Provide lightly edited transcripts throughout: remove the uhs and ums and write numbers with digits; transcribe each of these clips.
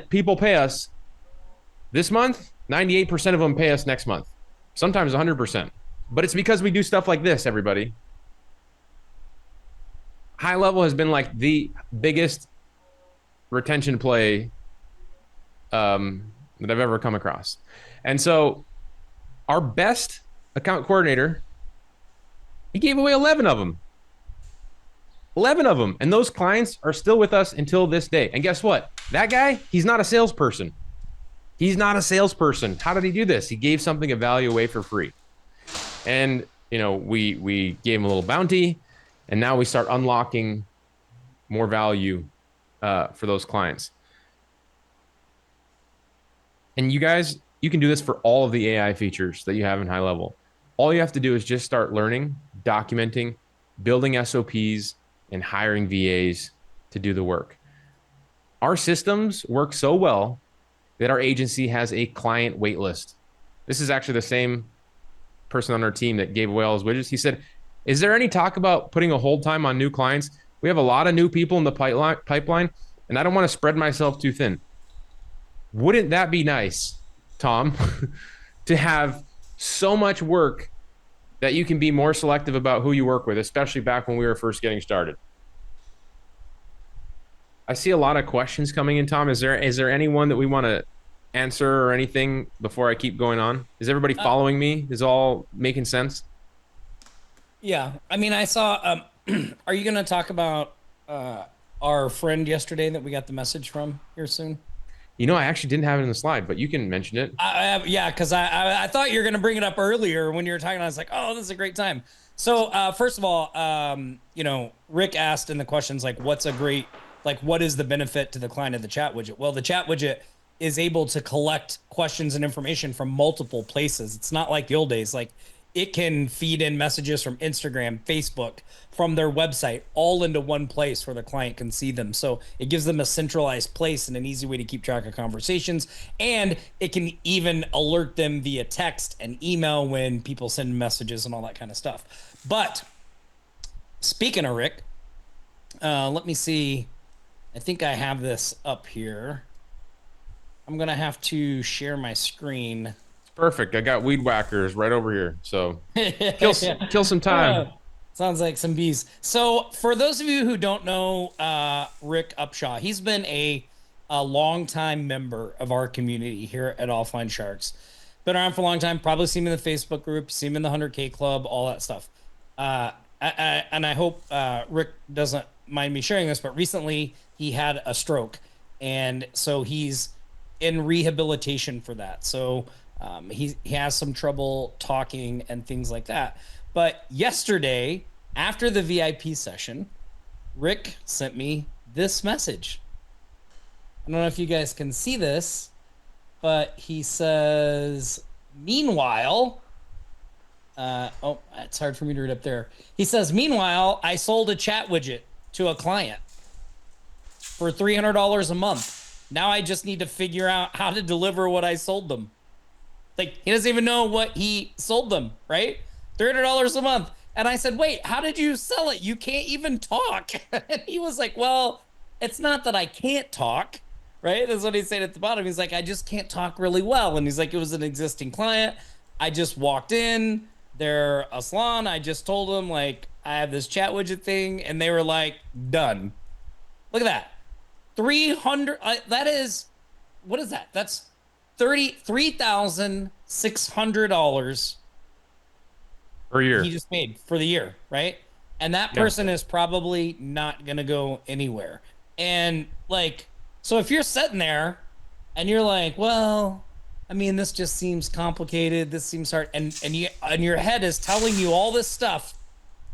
people pay us this month, 98% of them pay us next month, sometimes 100%. But it's because we do stuff like this, everybody. High level has been like the biggest retention play that I've ever come across. And so our best account coordinator, he gave away 11 of them. 11 of them. And those clients are still with us until this day. And guess what? That guy, he's not a salesperson. He's not a salesperson. How did he do this? He gave something of value away for free. And, you know, we gave him a little bounty, and now we start unlocking more value for those clients. And you guys, you can do this for all of the AI features that you have in high level. All you have to do is just start learning, documenting, building SOPs, and hiring VAs to do the work. Our systems work so well that our agency has a client wait list. This is actually the same person on our team that gave away all his widgets. He said, is there any talk about putting a hold time on new clients? We have a lot of new people in the pipeline, and I don't want to spread myself too thin. Wouldn't that be nice, Tom, to have so much work that you can be more selective about who you work with, especially back when we were first getting started? I see a lot of questions coming in, Tom. Is there anyone that we want to answer or anything before I keep going on? Is everybody following me? Is all making sense? Yeah. I mean, I saw, are you going to talk about our friend yesterday that we got the message from here soon? You know, I actually didn't have it in the slide, but you can mention it. Yeah, because I thought you were going to bring it up earlier when you were talking. I was like, oh, this is a great time. So first of all, you know, Rick asked in the questions, like, what is the benefit to the client of the chat widget? Well, the chat widget is able to collect questions and information from multiple places. It's not like the old days. Like, it can feed in messages from Instagram, Facebook, from their website, all into one place where the client can see them. So it gives them a centralized place and an easy way to keep track of conversations. And it can even alert them via text and email when people send messages and all that kind of stuff. But speaking of Rick, let me see. I think I have this up here. I'm going to have to share my screen. Perfect. I got weed whackers right over here. So kill some time. Sounds like some bees. So for those of you who don't know Rick Upshaw, he's been a long-time member of our community here at Offline Sharks. Been around for a long time. Probably seen him in the Facebook group, seen him in the 100K Club, all that stuff. And I hope Rick doesn't mind me sharing this, but recently he had a stroke. And so he's in rehabilitation for that. So he has some trouble talking and things like that. But yesterday, after the VIP session, Rick sent me this message. I don't know if you guys can see this, but he says, meanwhile, oh, it's hard for me to read up there. He says, meanwhile, I sold a chat widget to a client for $300 a month. Now I just need to figure out how to deliver what I sold them. Like, he doesn't even know what he sold them, right? $300 a month. And I said, wait, how did you sell it? You can't even talk. And he was like, well, it's not that I can't talk, right? That's what he said at the bottom. He's like, I just can't talk really well. And he's like, it was an existing client. I just walked in. They're a salon. I just told them, like, I have this chat widget thing. And they were like, done. Look at that. 300. That is, what is that? That's $33,600 per year. he just made for the year, right? And that person is probably not gonna go anywhere. And like, so if you're sitting there and you're like, well, I mean, this just seems complicated, this seems hard, and your head is telling you all this stuff,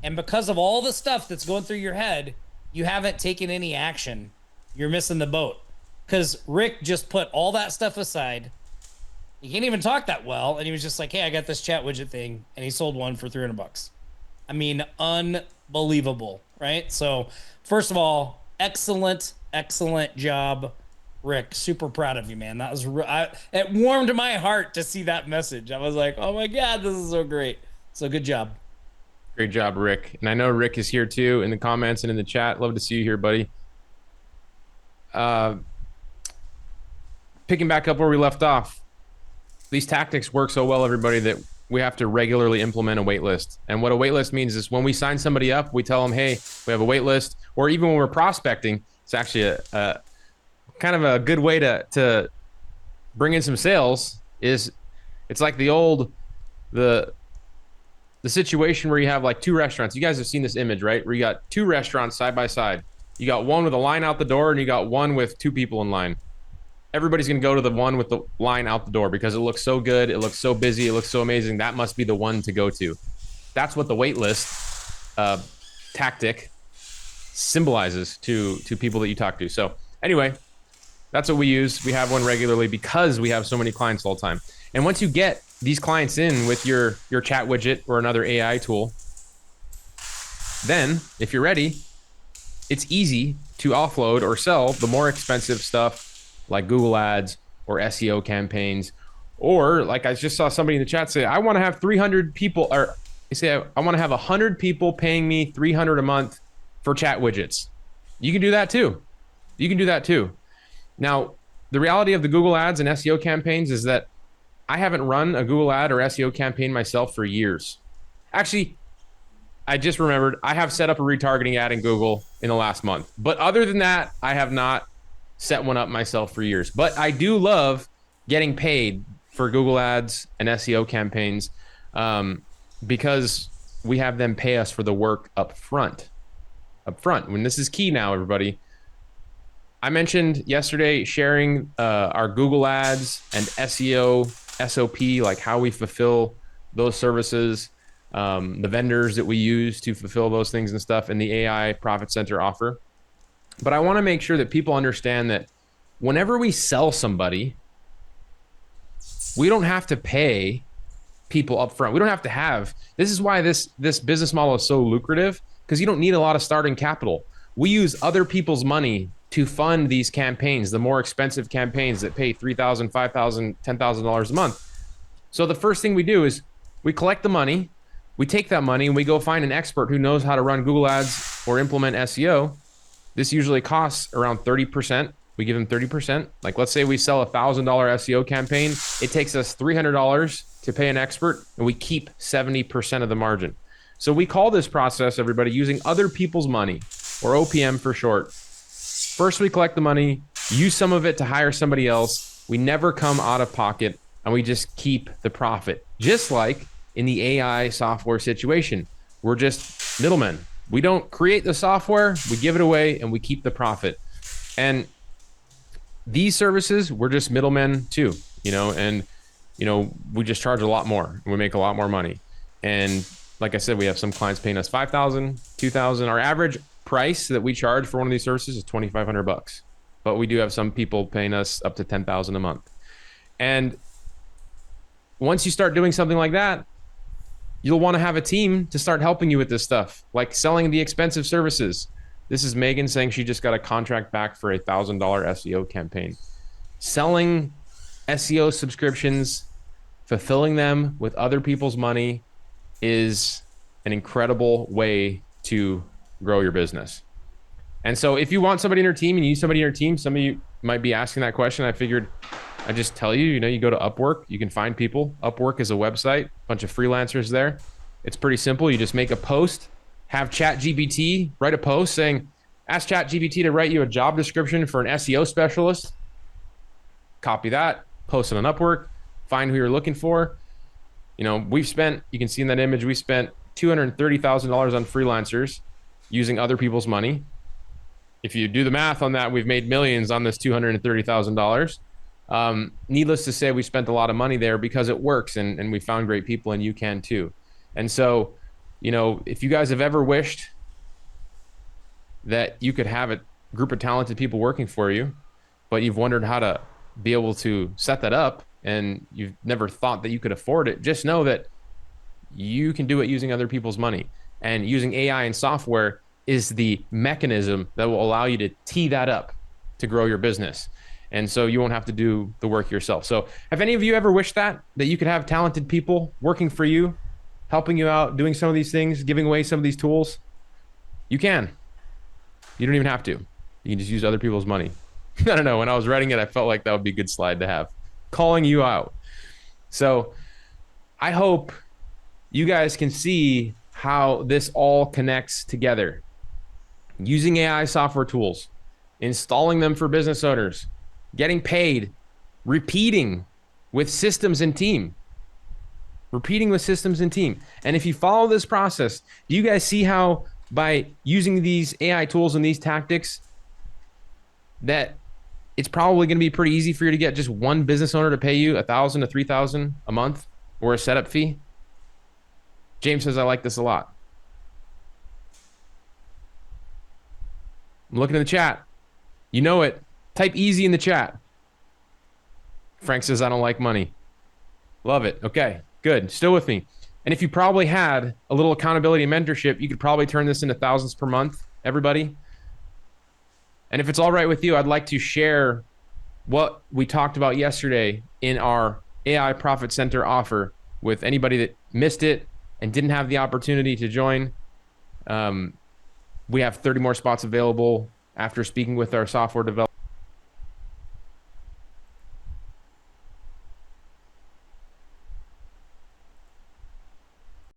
and because of all the stuff that's going through your head, you haven't taken any action. You're missing the boat. Because Rick just put all that stuff aside. He can't even talk that well. And he was just like, hey, I got this chat widget thing. And he sold one for $300. I mean, unbelievable, right? So first of all, excellent job, Rick. Super proud of you, man. That was, it warmed my heart to see that message. I was like, oh my God, this is so great. So good job. Great job, Rick. And I know Rick is here too in the comments and in the chat. Love to see you here, buddy. picking back up where we left off, these tactics work so well, everybody, that we have to regularly implement a wait list. And what a wait list means is when we sign somebody up, we tell them, hey, we have a wait list. Or even when we're prospecting, it's actually a kind of a good way to bring in some sales. Is it's like the the situation where you have like two restaurants. You guys have seen this image, right? Where you got two restaurants side by side. You got one with a line out the door, and you got one with two people in line. Everybody's going to go to the one with the line out the door because it looks so good. It looks so busy. It looks so amazing. That must be the one to go to. That's what the wait list tactic symbolizes to people that you talk to. So anyway, that's what we use. We have one regularly because we have so many clients all the time. And once you get these clients in with your chat widget or another AI tool, then if you're ready, it's easy to offload or sell the more expensive stuff like Google ads or SEO campaigns. Or like I just saw somebody in the chat say, I want to have 300 people, or they say, I want to have 100 people paying me 300 a month for chat widgets. You can do that too. You can do that too. Now, the reality of the Google ads and SEO campaigns is that I haven't run a Google ad or SEO campaign myself for years. Actually, I just remembered I have set up a retargeting ad in Google in the last month. But other than that, I have not set one up myself for years. But I do love getting paid for Google ads and SEO campaigns because we have them pay us for the work up front. Up front. When this is key now, everybody. I mentioned yesterday sharing our Google ads and SEO SOP, like how we fulfill those services, the vendors that we use to fulfill those things and stuff in the AI Profit Center offer. But I want to make sure that people understand that whenever we sell somebody, we don't have to pay people up front. We don't have to have, this is why this business model is so lucrative, because you don't need a lot of starting capital. We use other people's money to fund these campaigns, the more expensive campaigns that pay $3,000, $5,000, $10,000 a month. So the first thing we do is we collect the money, we take that money and we go find an expert who knows how to run Google ads or implement SEO. This usually costs around 30%. We give them 30%. Like let's say we sell a $1,000 SEO campaign. It takes us $300 to pay an expert and we keep 70% of the margin. So we call this process, everybody, using other people's money, or OPM for short. First, we collect the money, use some of it to hire somebody else. We never come out of pocket and we just keep the profit. Just like in the AI software situation, we're just middlemen. We don't create the software, we give it away and we keep the profit. And these services, we're just middlemen too, and we just charge a lot more and we make a lot more money. And like I said, we have some clients paying us $5,000, $2,000. Our average price that we charge for one of these services is $2,500, but we do have some people paying us up to $10,000 a month. And once you start doing something like that, you'll want to have a team to start helping you with this stuff, like selling the expensive services. This is Megan saying she just got a contract back for a $1,000 SEO campaign. Selling SEO subscriptions, fulfilling them with other people's money is an incredible way to grow your business. And so if you want somebody in your team and you need somebody in your team, some of you might be asking that question. I figured I'd just tell you, you go to Upwork, you can find people. Upwork is a website, a bunch of freelancers there. It's pretty simple. You just make a post, have ChatGPT write a post saying, ask ChatGPT to write you a job description for an SEO specialist. Copy that, post it on Upwork, find who you're looking for. We've spent, you can see in that image, we spent $230,000 on freelancers using other people's money. If you do the math on that, we've made millions on this $230,000. Needless to say, we spent a lot of money there because it works and we found great people and you can too. And so, if you guys have ever wished that you could have a group of talented people working for you, but you've wondered how to be able to set that up and you've never thought that you could afford it, just know that you can do it using other people's money. And using AI and software is the mechanism that will allow you to tee that up to grow your business. And so you won't have to do the work yourself. So have any of you ever wished that you could have talented people working for you, helping you out, doing some of these things, giving away some of these tools? You can. You don't even have to. You can just use other people's money. I don't know. When I was writing it, I felt like that would be a good slide to have. Calling you out. So I hope you guys can see how this all connects together. Using AI software tools, installing them for business owners, getting paid, repeating with systems and team. Repeating with systems and team. And if you follow this process, do you guys see how by using these AI tools and these tactics that it's probably going to be pretty easy for you to get just one business owner to pay you 1,000 to 3,000 a month or a setup fee? James says, I like this a lot. I'm looking in the chat. You know it. Type easy in the chat. Frank says, I don't like money. Love it. Okay, good. Still with me. And if you probably had a little accountability and mentorship, you could probably turn this into thousands per month, everybody. And if it's all right with you, I'd like to share what we talked about yesterday in our AI Profit Center offer with anybody that missed it and didn't have the opportunity to join. We have 30 more spots available after speaking with our software developer.